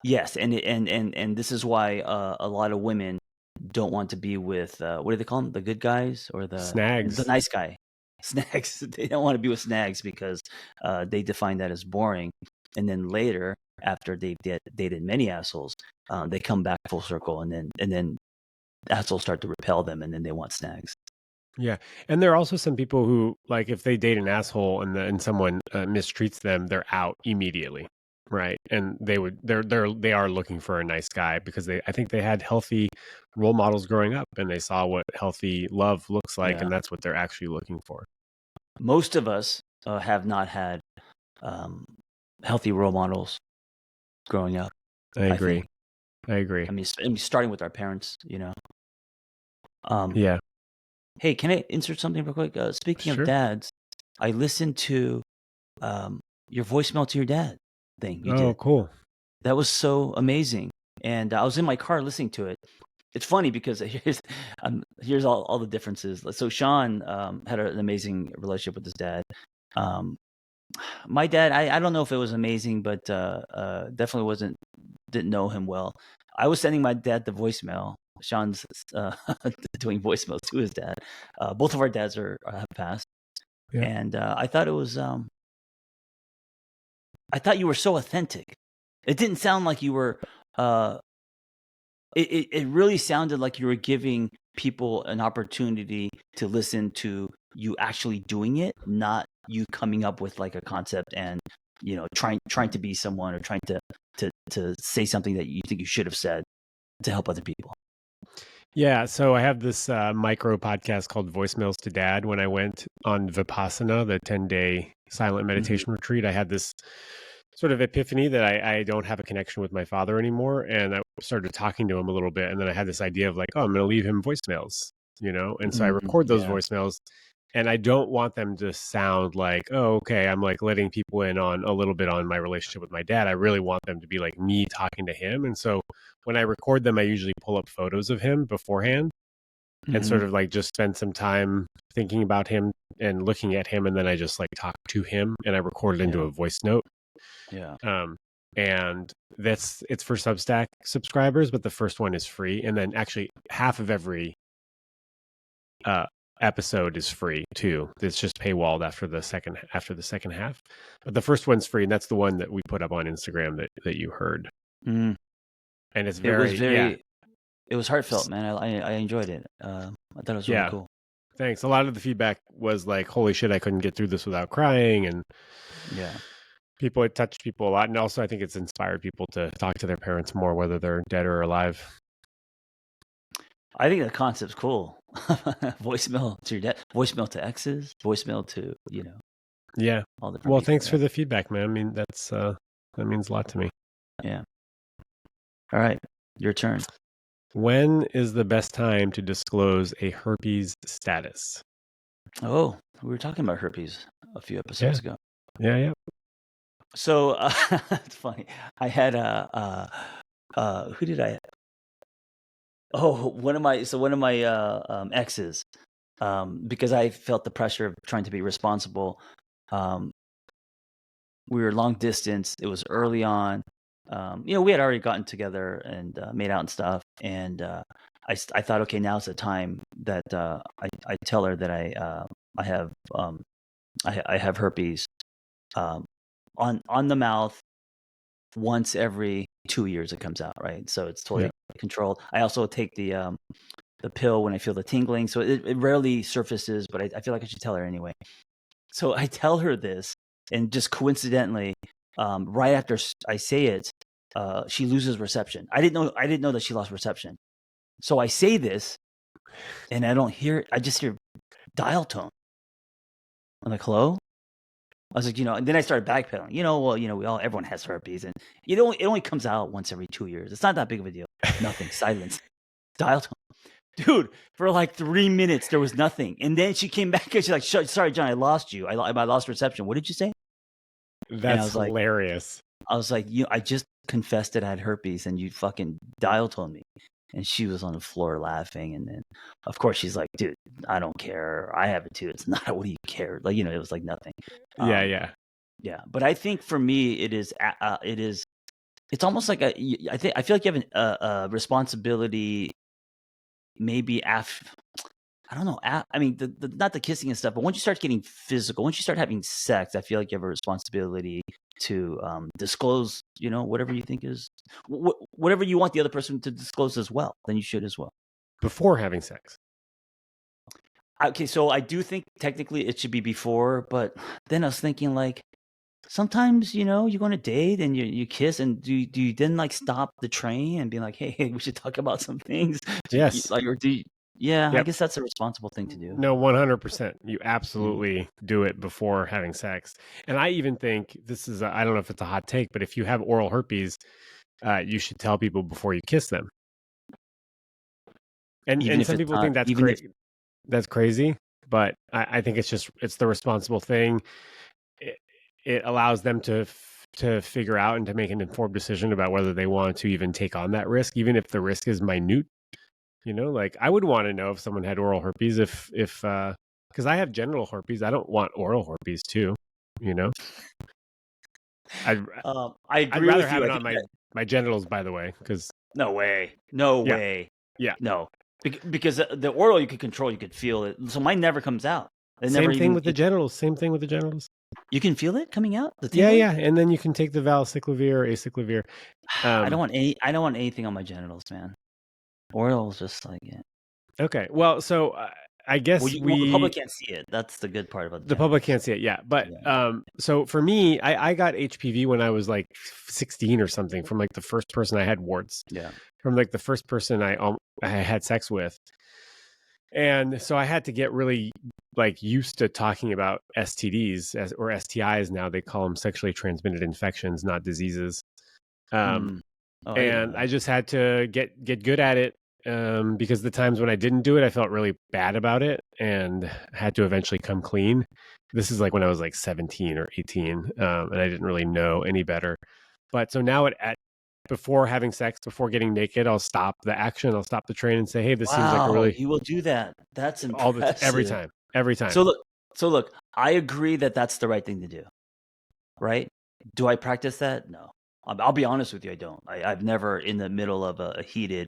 yes, and this is why a lot of women don't want to be with what do they call them? The good guys or the Snags. nice guy? Snags. They don't want to be with snags because they define that as boring. And then later, after they've dated many assholes, they come back full circle, and then assholes start to repel them, and then they want snags. Yeah, and there are also some people who like if they date an asshole and someone mistreats them, they're out immediately, right? And they are looking for a nice guy because I think they had healthy role models growing up and they saw what healthy love looks like, Yeah, and that's what they're actually looking for. most of us have not had um, healthy role models growing up. I I think. agree. I agree. I mean, starting with our parents. Um, Yeah, hey, can I insert something real quick? Speaking of sure. dads, I listened to your voicemail to your dad thing you Oh, did. cool. That was so amazing, and I was in my car listening to it. It's funny because here's all the differences. So Shaun had an amazing relationship with his dad. Um, my dad, I don't know if it was amazing, but definitely didn't know him well. I was sending my dad the voicemail. Shaun's doing voicemails to his dad. Both of our dads have passed, Yeah. and I thought it was. I thought you were so authentic. It didn't sound like you were. Uh, it really sounded like you were giving people an opportunity to listen to you actually doing it, not you coming up with like a concept and trying to be someone or trying to say something that you think you should have said to help other people. Yeah, so I have this micro podcast called Voicemails to Dad. When I went on Vipassana, the 10-day silent Hmm. meditation retreat, I had this sort of epiphany that I don't have a connection with my father anymore. And I started talking to him a little bit. And then I had this idea of like, oh, I'm going to leave him voicemails, you know? And so I record those Yeah, voicemails and I don't want them to sound like, oh, okay, I'm like letting people in on a little bit on my relationship with my dad. I really want them to be like me talking to him. And so when I record them, I usually pull up photos of him beforehand and hmm sort of like just spend some time thinking about him and looking at him. And then I just like talk to him and I record it into yeah, a voice note. yeah. Um, and it's for Substack subscribers, but the first one is free. And then actually half of every uh, episode is free too. It's just paywalled after the second half. But the first one's free, and that's the one that we put up on Instagram that you heard. Mm. And it's It was very yeah it was heartfelt, man. I enjoyed it. I thought it was really yeah. cool. Thanks. A lot of the feedback was like, holy shit, I couldn't get through this without crying. And Yeah. it touched people a lot. And also, I think it's inspired people to talk to their parents more, whether they're dead or alive. I think the concept's cool. Voicemail to your dad, voicemail to exes, voicemail to, Yeah. all different Well, people. thanks for the feedback, man. I mean, that means a lot to me. Yeah. All right. Your turn. When is the best time to disclose a herpes status? Oh, we were talking about herpes a few episodes ago. Yeah. So it's funny. I had who did I? Oh, one of my exes, because I felt the pressure of trying to be responsible. We were long distance. It was early on. We had already gotten together and made out and stuff. And I thought, okay, now's the time that I tell her that I have I have herpes on the mouth. Once every 2 years it comes out, right? So it's totally controlled. I also take the pill when I feel the tingling, so it rarely surfaces, but I feel like I should tell her anyway. So I tell her this, and just coincidentally, right after I say it, she loses reception. I didn't know that she lost reception. So I say this, and I don't hear it. I just hear dial tone. I'm like, hello? I was like, and then I started backpedaling. Everyone has herpes, and it only comes out once every 2 years. It's not that big of a deal. Nothing. Silence. Dial tone. Dude, for like 3 minutes, there was nothing. And then she came back and she's like, sorry, John, I lost you. I lost reception. What did you say? That's hilarious. I was like, I just confessed that I had herpes and you fucking dial toned me. And she was on the floor laughing. And then, of course, she's like, dude, I don't care. I have it too. It's not, what do you care? Like, it was like nothing. Yeah. But I think for me, it's almost like I feel like you have a responsibility, maybe after, I don't know. I mean, not the kissing and stuff, but once you start getting physical, once you start having sex, I feel like you have a responsibility to disclose, whatever you think is, whatever you want the other person to disclose as well, then you should as well. Before having sex. Okay, so I do think technically it should be before, but then I was thinking like, sometimes, you go on a date and you kiss, and do you then like stop the train and be like, hey, we should talk about some things? Yes. Like, or do you, yeah, Yep. I guess that's a responsible thing to do. No, 100%. You absolutely do it before having sex. And I even think this is, I don't know if it's a hot take, but if you have oral herpes, you should tell people before you kiss them. And some people think that's crazy, but I think it's the responsible thing. It allows them to figure out and to make an informed decision about whether they want to even take on that risk, even if the risk is minute. Like I would want to know if someone had oral herpes if because I have genital herpes. I don't want oral herpes too. I'd agree rather with have you. it on my genitals, by the way, because no way. Yeah. No, because the oral you could control, you could feel it. So mine never comes out. Same thing with the genitals. You can feel it coming out. Yeah, and then you can take the valciclovir or acyclovir. I don't want anything on my genitals, man. Oral is just like Okay, well, so I guess the public can't see it. That's the good part about the public can't see it. Yeah, but so for me, I got HPV when I was like 16 or something from like the first person I had warts. Yeah, from like the first person I had sex with, and so I had to get really like used to talking about STDs or STIs. Now they call them sexually transmitted infections, not diseases. And I just had to get good at it. Because the times when I didn't do it, I felt really bad about it and had to eventually come clean. This is like when I was like 17 or 18, and I didn't really know any better. But so now before having sex, before getting naked, I'll stop the action. I'll stop the train and say, hey, this seems like a really... You will do that. That's impressive. Every time. So look, I agree that that's the right thing to do. Right? Do I practice that? No. I'll be honest with you, I don't. I've never, in the middle of a heated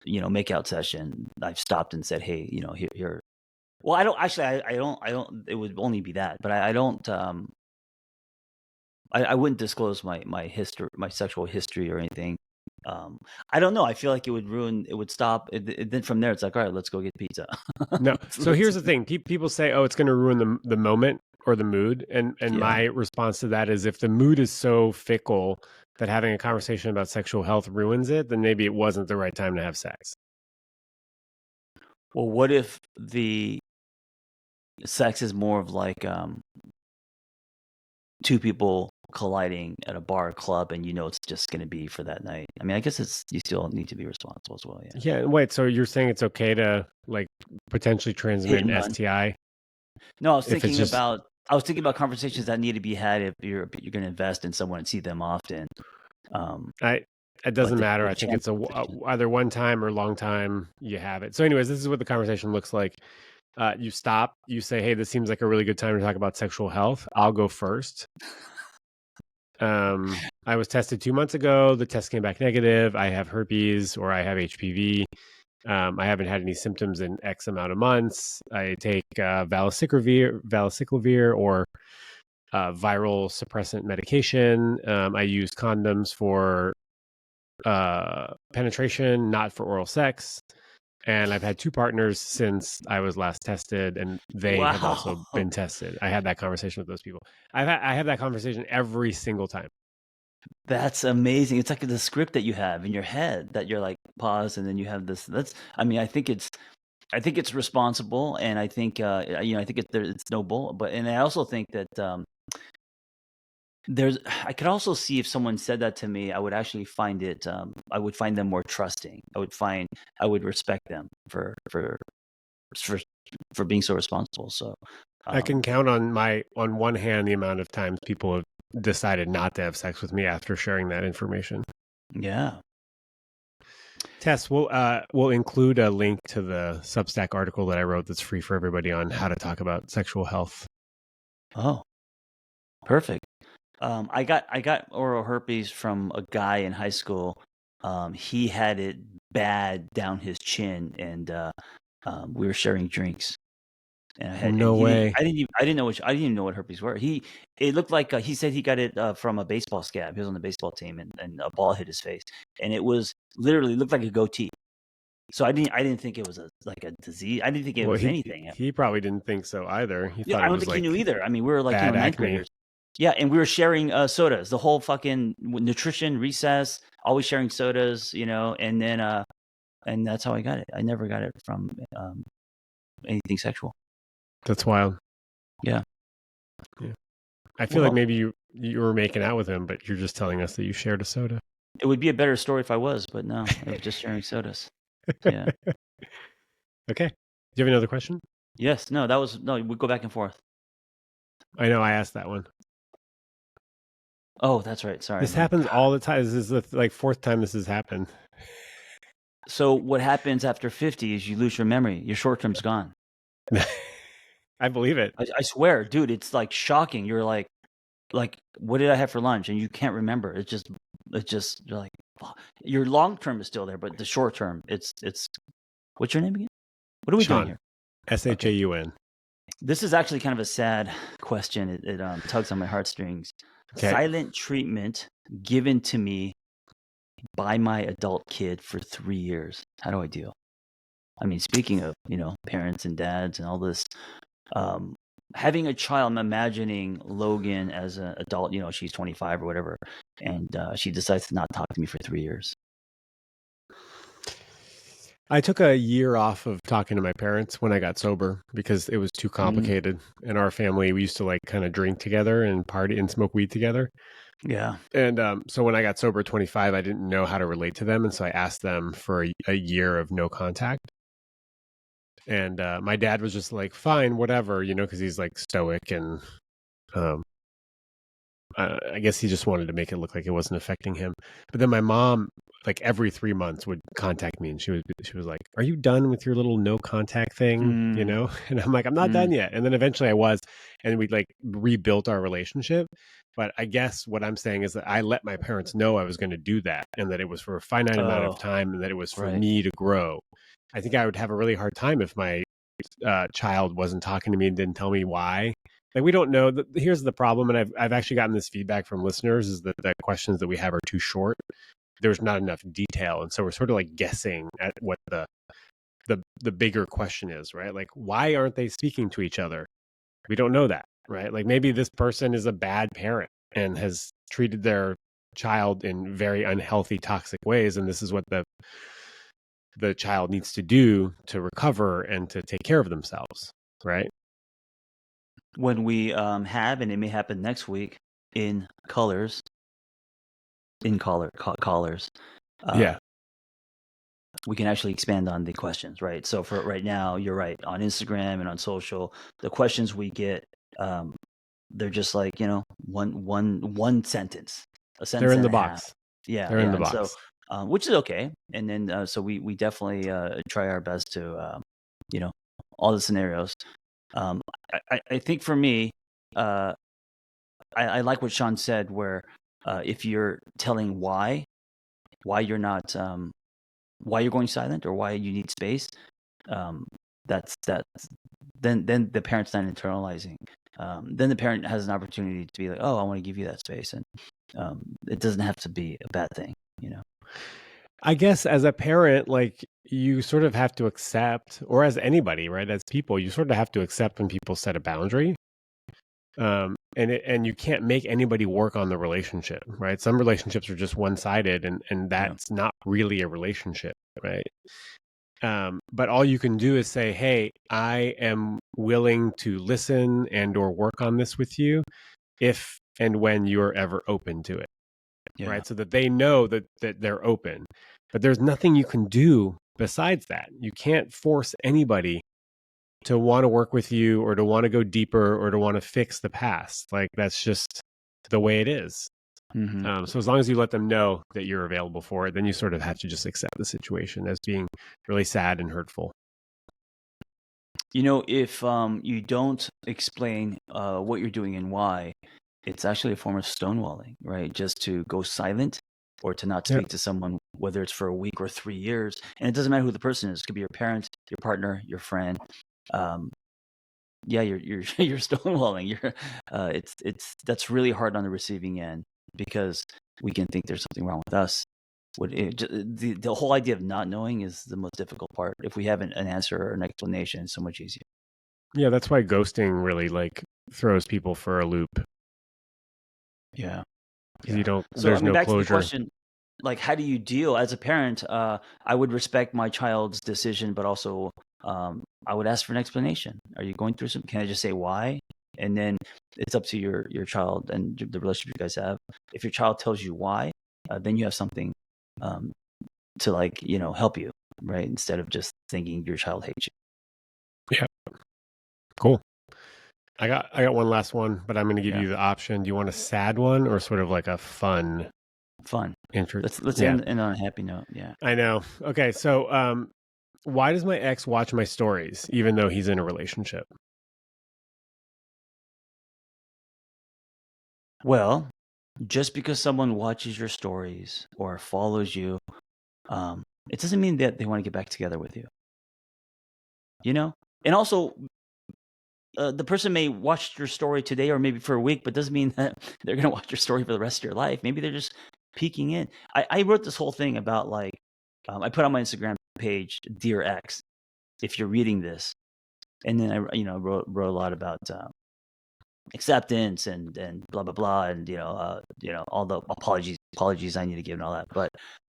makeout session, I've stopped and said, hey, here. Well, I don't actually, I don't, it would only be that, but I don't, I wouldn't disclose my history, my sexual history or anything. I don't know. I feel like it would stop. Then from there, it's like, all right, let's go get pizza. No. So here's the thing. People say, oh, it's going to ruin the moment or the mood. And my response to that is, if the mood is so fickle that having a conversation about sexual health ruins it, then maybe it wasn't the right time to have sex. Well, what if the sex is more of like two people colliding at a bar or club, and it's just going to be for that night? I mean, I guess you still need to be responsible as well. Yeah. Yeah. Wait. So you're saying it's okay to like potentially Hit transmit and an run. STI? No, I was If it's thinking just about conversations that need to be had if you're going to invest in someone and see them often. it doesn't matter. The I think chance it's either one time or long time you have it. So, anyways, this is what the conversation looks like. You stop. You say, "Hey, this seems like a really good time to talk about sexual health. I'll go first." I was tested 2 months ago. The test came back negative. I have herpes or I have HPV. I haven't had any symptoms in X amount of months. I take valacyclovir or viral suppressant medication. I use condoms for penetration, not for oral sex. And I've had 2 partners since I was last tested, and they have also Wow. been tested. I had that conversation with those people. I have that conversation every single time. That's amazing. It's like the script that you have in your head that you're like pause, and then you have this. I mean, I think it's responsible, and I think I think it's noble. And I also think that I could also see if someone said that to me, I would actually find it. I would find them more trusting. I would respect them for being so responsible. So I can count on one hand the amount of times people have decided not to have sex with me after sharing that information. yeah. Tess, we'll include a link to the Substack article that I wrote that's free for everybody on how to talk about sexual health. Oh, perfect. I got oral herpes from a guy in high school. He had it bad down his chin, and we were sharing drinks. And No way. I didn't know what herpes were. It looked like he said he got it from a baseball scab. He was on the baseball team, and a ball hit his face, and it was literally looked like a goatee. So I didn't think it was like a disease. I didn't think it was anything. He probably didn't think so either. He thought I it don't was think like he knew either. I mean, we were like bad ninth acne. graders. Yeah, and we were sharing sodas. The whole fucking nutrition recess, always sharing sodas. And then and that's how I got it. I never got it from anything sexual. That's wild. Yeah. I feel like maybe you were making out with him, but you're just telling us that you shared a soda. It would be a better story if I was, but no, I was just sharing sodas. Yeah. Okay. Do you have another question? Yes. No, we go back and forth. I know I asked that one. Oh, that's right. Sorry. This happens all the time. This is the fourth time this has happened. So what happens after 50 is you lose your memory. Your short term's gone. I believe it. I swear, dude, it's like shocking. You're like, what did I have for lunch? And you can't remember. It's just you're like, your long term is still there, but the short term, it's. What's your name again? What are we Shaun. doing here? Shaun. This is actually kind of a sad question. It tugs on my heartstrings. Okay. Silent treatment given to me by my adult kid for 3 years. How do I deal? I mean, speaking of, parents and dads and all this, having a child, I'm imagining Logan as an adult, she's 25 or whatever, and she decides to not talk to me for 3 years. I took a year off of talking to my parents when I got sober because it was too complicated. In our family, we used to like kind of drink together and party and smoke weed together. Yeah. And so when I got sober at 25, I didn't know how to relate to them. And so I asked them for a year of no contact. And my dad was just like, fine, whatever, because he's like stoic. And I guess he just wanted to make it look like it wasn't affecting him. But then my mom, like every 3 months, would contact me, and she was like, "Are you done with your little no contact thing?" And I'm like, "I'm not done yet." And then eventually I was, and we like rebuilt our relationship. But I guess what I'm saying is that I let my parents know I was going to do that, and that it was for a finite amount of time, and that it was for me to grow. I think I would have a really hard time if my child wasn't talking to me and didn't tell me why. Like, we don't know. Here's the problem, and I've actually gotten this feedback from listeners, is that the questions that we have are too short. there's not enough detail. And so we're sort of like guessing at what the bigger question is, right? Like, why aren't they speaking to each other? We don't know that, right? Like maybe this person is a bad parent and has treated their child in very unhealthy, toxic ways. And this is what the child needs to do to recover and to take care of themselves, right? When we have, and it may happen next week, in colors, callers, Yeah. we can actually expand on the questions, right? So for right now, you're right. On Instagram and on social, the questions we get, they're just like, one sentence, a They're sentence in and the a half. box. Yeah, They're in yeah. the And so, box. which is okay. And then, so we definitely try our best to, you know, all the scenarios. I think for me, uh, I like what Shaun said, where if you're telling why you're not, why you're going silent or why you need space, um, that's then the parent's not internalizing. Then the parent has an opportunity to be like, oh, I want to give you that space, and it doesn't have to be a bad thing, you know. I guess as a parent, like you sort of have to accept, or as anybody, right? As people, you sort of have to accept when people set a boundary. And you can't make anybody work on the relationship, right? Some relationships are just one sided, and Yeah. that's not really a relationship, right? But all you can do is say, hey, I am willing to listen and or work on this with you if and when you're ever open to it, Yeah. right? So that they know that they're open. But there's nothing you can do besides that. You can't force anybody to want to work with you or to want to go deeper or to want to fix the past. Like that's just the way it is. Hmm. So as long as you let them know that you're available for it, then you sort of have to just accept the situation as being really sad and hurtful. If you don't explain what you're doing and why, it's actually a form of stonewalling, right? Just to go silent or to not Yeah. speak to someone, whether it's for a week or 3 years. And it doesn't matter who the person is. It could be your parent, your partner, your friend. Um, yeah, you're you're stonewalling. It's that's really hard on the receiving end because we can think there's something wrong with us. The whole idea of not knowing is the most difficult part. If we have an answer or an explanation, it's so much easier. Yeah, that's why ghosting really like throws people for a loop Yeah. because Yeah. So, I there's mean, no back to the closure. question, like, how do you deal as a parent? I would respect my child's decision, but also, I would ask for an explanation. Are you going through some? Can I just say why? And then it's up to your child and the relationship you guys have. If your child tells you why, then you have something um, to, like, help you, right? Instead of just thinking your child hates Yeah, cool. I got one last one, but I'm going to you. give Yeah, you the option. Do you want a sad one or sort of like a fun fun. intro? Let's Yeah, end on a happy note. Yeah. I know. Okay, so why does my ex watch my stories even though he's in a relationship? Well, just because someone watches your stories or follows you, it doesn't mean that they want to get back together with you. And also, the person may watch your story today or maybe for a week, but doesn't mean that they're going to watch your story for the rest of your life. Maybe they're just peeking in. I wrote this whole thing about, like, I put on my Instagram page, "Dear X, if you're reading this," and then I wrote a lot about acceptance and blah blah blah, and all the apologies I need to give and all that. But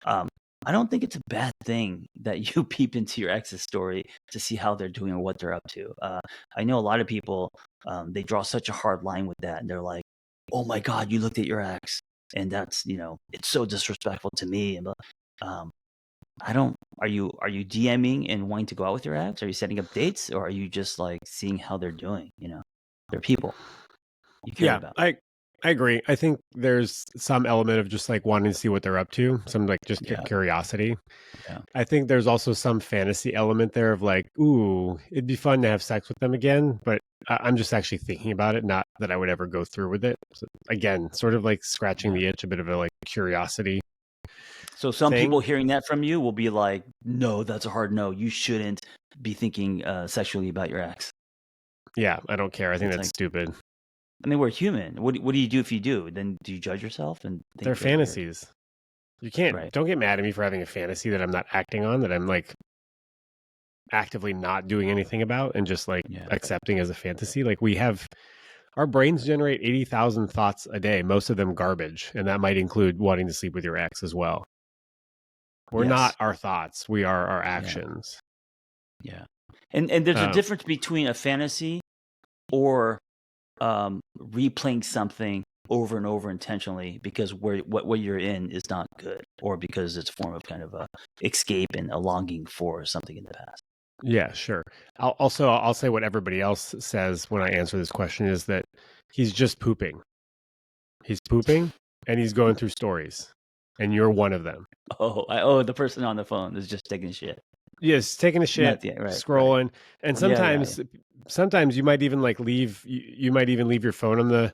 um, I don't think it's a bad thing that you peep into your ex's story to see how they're doing or what they're up to. I know a lot of people, they draw such a hard line with that, and they're like, "Oh my God, you looked at your ex, and that's it's so disrespectful to me." And um, I don't. Are you DMing and wanting to go out with your ex? Are you setting up dates, or are you just like seeing how they're doing? They're people you care Yeah, about. I agree. I think there's some element of just like wanting to see what they're up to, some like just Yeah, curiosity. yeah. I think there's also some fantasy element there of like, ooh, it'd be fun to have sex with them again, but I'm just actually thinking about it, not that I would ever go through with it. So again, sort of like scratching Yeah. the itch, a bit of a like curiosity So some people thing. hearing that from you will be like, "No, that's a hard no. You shouldn't be thinking sexually about your ex." Yeah, I don't care. I think It's that's like, stupid. I mean, we're human. What do you do if you do? Then do you judge yourself and They're think that you're fantasies. You can't. Right. Don't get mad at me for having a fantasy that I'm not acting on, that I'm like actively not doing anything about, and just like Yeah. accepting as a fantasy. Like our brains generate 80,000 thoughts a day, most of them garbage, and that might include wanting to sleep with your ex as well. We're Yes. not our thoughts; we are our Yeah. actions. Yeah. And there's a difference between a fantasy or replaying something over and over intentionally because what you're in is not good, or because it's a form of kind of a escape and a longing for something in the past. Yeah, sure. I'll say what everybody else says when I answer this question is that he's just pooping. He's pooping and he's going through stories, and you're one of them. The person on the phone is just taking a shit. Yes, taking a shit, Right, scrolling, and Yeah. sometimes you might even like leave. You might even leave your phone on the.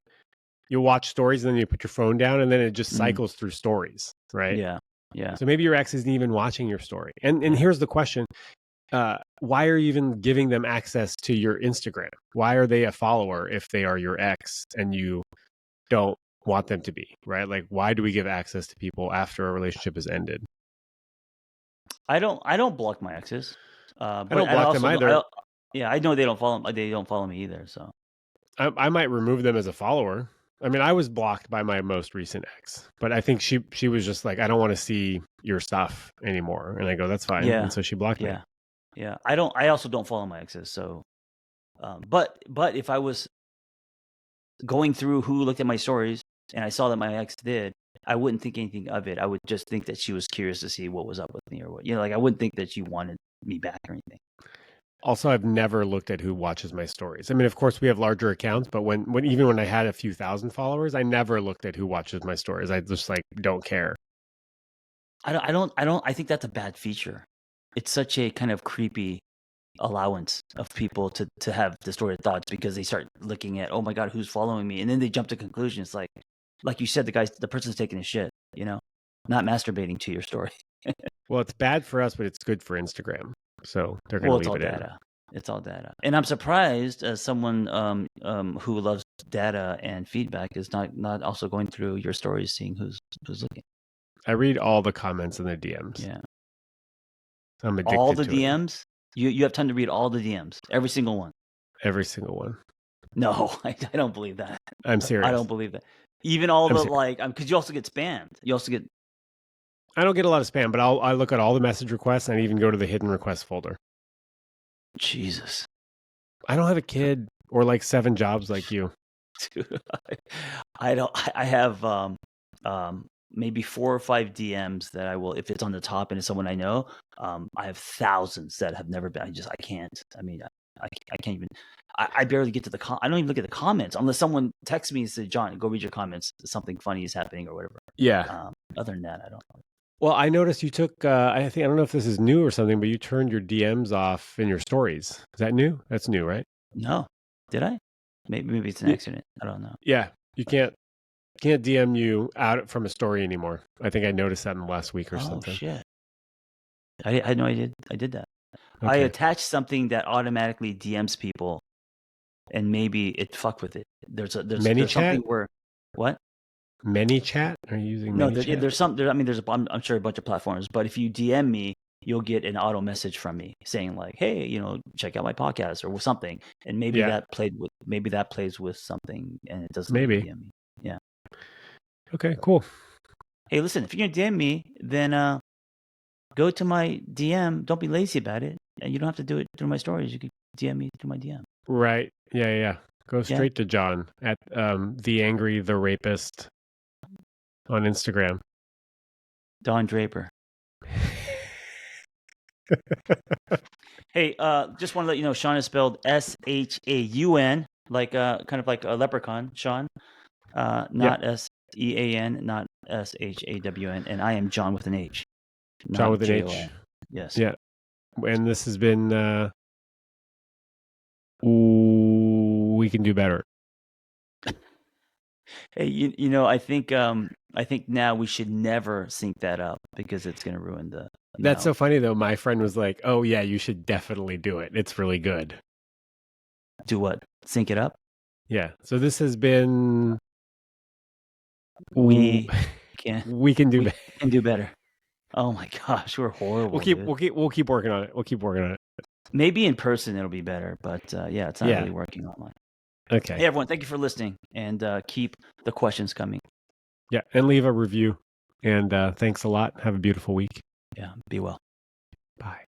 You'll watch stories and then you put your phone down, and then it just cycles through stories, right? Yeah. So maybe your ex isn't even watching your story. And here's the question: why are you even giving them access to your Instagram? Why are they a follower if they are your ex and you don't want them to be, right? Like, why do we give access to people after a relationship has ended? I don't block my exes, I but don't I block them also either. I know they don't follow me either. So I might remove them as a follower. I mean, I was blocked by my most recent ex, but I think she was just like, I don't want to see your stuff anymore. And I go, that's fine. yeah, And so she blocked me. yeah. I also don't follow my exes. So, but if I was going through who looked at my stories and I saw that my ex did, I wouldn't think anything of it. I would just think that she was curious to see what was up with me, or what, like I wouldn't think that she wanted me back or anything. Also, I've never looked at who watches my stories. I mean, of course, we have larger accounts, but even when I had a few thousand followers, I never looked at who watches my stories. I just like don't care. I think that's a bad feature. It's such a kind of creepy allowance of people to have distorted thoughts because they start looking at, oh my God, who's following me? And then they jump to conclusions like you said, the person's taking a shit, not masturbating to your story. Well, it's bad for us, but it's good for Instagram. So they're going Well, to it's leave all it in. data. It's all data. And I'm surprised as someone who loves data and feedback is not also going through your stories, seeing who's looking. I read all the comments in the DMs. Yeah. I'm All addicted the to it. DMs? You have time to read all the DMs, every single one. Every single one. No, I don't believe that. I'm serious. I don't believe that. Even all because you also get spammed. You also get. I don't get a lot of spam, but I look at all the message requests and I even go to the hidden request folder. Jesus. I don't have a kid or like 7 jobs like you. Dude, I don't. I have maybe 4 or 5 DMs that I will, if it's on the top and it's someone I know. I have thousands that have never been. I can't. I mean, I can't even. I barely get to the I don't even look at the comments unless someone texts me and says, "John, go read your comments. Something funny is happening," or whatever. Yeah. Other than that, I don't know. Well, I noticed you took. I don't know if this is new or something, but you turned your DMs off in your stories. Is that new? That's new, right? No, did I? Maybe it's an accident. I don't know. Yeah, you can't DM you out from a story anymore. I think I noticed that in the last week or something. Oh shit! I had no idea I did that. Okay. I attached something that automatically DMs people, and maybe it fucked with it. There's something where what? ManyChat? Are you using ManyChat? There's some. I'm sure a bunch of platforms, but if you DM me, you'll get an auto message from me saying like, "Hey, check out my podcast" or something, and maybe that plays with something, and it doesn't let you DM me. Yeah. Okay. Cool. Hey, listen, if you're gonna DM me, then go to my DM. Don't be lazy about it, and you don't have to do it through my stories. You could DM me through my DM. Right. Yeah. Go straight to John at the angry the rapist on Instagram. Don Draper. Hey, just want to let you know, Shaun is spelled Shaun, like kind of like a leprechaun, Shaun, not Sean, not Shawn, and I am John with an H, John not with an Jon. H. Yes. Yeah. And this has been. We can do better. Hey, I think now we should never sync that up because it's going to ruin the. That's so funny though. My friend was like, "Oh yeah, you should definitely do it. It's really good." Do what? Sync it up? Yeah. So this has been. We can do better. Can do better. Oh my gosh, we're horrible. Dude. We'll keep working on it. We'll keep working on it. Maybe in person it'll be better, but yeah, it's not really working online. Okay. Hey everyone, thank you for listening, and keep the questions coming. Yeah, and leave a review. And thanks a lot. Have a beautiful week. Yeah, be well. Bye.